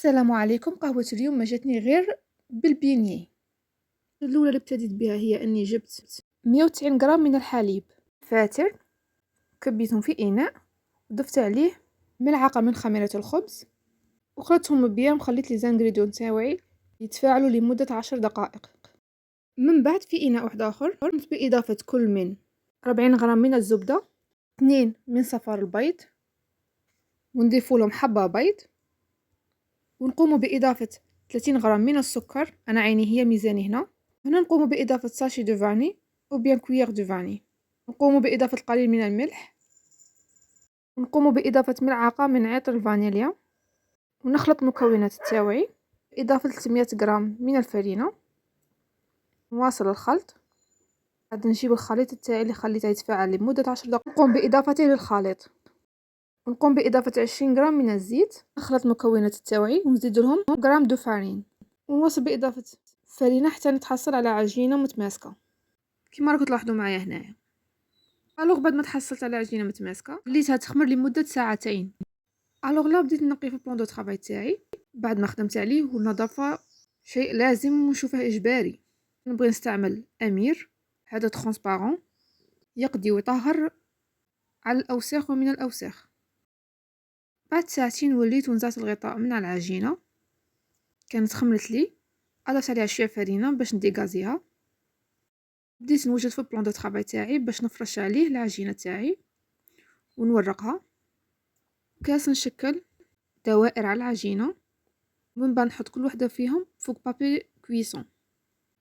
السلام عليكم. قهوة اليوم ما جاتني غير بالبيني. الاولى اللي ابتديت بها هي اني جبت 190 غرام من الحليب فاتر، كبيتهم في اناء، ضفت عليه ملعقه من خميره الخبز وخلطتهم بيان وخليت لي زانغريديون تاوعي يتفاعلوا لمده 10 دقائق. من بعد في اناء واحد اخر قمت باضافه كل من 40 غرام من الزبده، 2 من صفار البيض، ونضيف لهم حبه بيض، ونقوم بإضافة 30 غرام من السكر. أنا عيني هي ميزاني هنا نقوم بإضافة ساشي دو فاني أو بيان كويير دو فاني، نقوم بإضافة القليل من الملح، ونقوم بإضافة ملعقة من عطر الفانيليا، ونخلط المكونات تاوعي بإضافة 300 غرام من الفرينة. نواصل الخلط، بعد نجيب الخليط تاعي اللي خليته يتفاعل لمدة 10 دقائق، نقوم بإضافته للخليط، ونقوم بإضافة 20 غرام من الزيت. نخلط المكونات تاوعي ونزيد لهم غرام دو فارين، ونواصل بإضافة فرينة حتى نتحصل على عجينة متماسكة كما راكم تلاحظوا معايا هنايا. الوغ بعد ما تحصلت على عجينة متماسكة خليتها تخمر لمدة ساعتين. الوغ لا بديت نقي في البلان دو طرافاي تاعي بعد ما خدمت عليه، والنظافة شيء لازم ونشوفه إجباري. نبغي نستعمل أمير، هذا ترونسبارون يقضي ويطهر على الأوساخ ومن الأوساخ. بعد ساعتين وليت ونزعت الغطاء من على العجينة، كانت خمرت لي. أضفت عليها شوية فرينة باش نديغازيها. بديت نوجد في البلان دو طرافاي تاعي باش نفرش عليه العجينة تاعي ونورقها. كاس نشكل دوائر على العجينة، ومن بعد نحط كل وحدة فيهم فوق بابي كويسون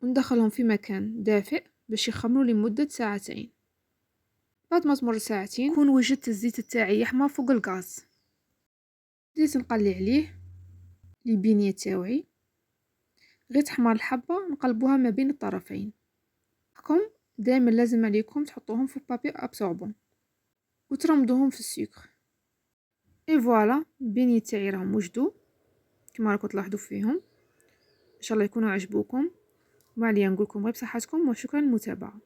وندخلهم في مكان دافئ باش يخمروا لمدة ساعتين. بعد ما تمر ساعتين كون وجدت الزيت تاعي يحمى فوق الغاز، بديت نقلي عليه لي بينيه تاوعي. غير تحمر الحبة نقلبوها ما بين الطرفين. راكم دائما لازم عليكم تحطوهم في بابي ابسوربون وترمضوهم في السكر. اي فوالا البينيه تاعي راهم وجدوا كما راكم تلاحظوا فيهم. ان شاء الله يكونوا عجبوكم، وما عليا نقولكم غير بصحتكم وشكرا للمتابعه.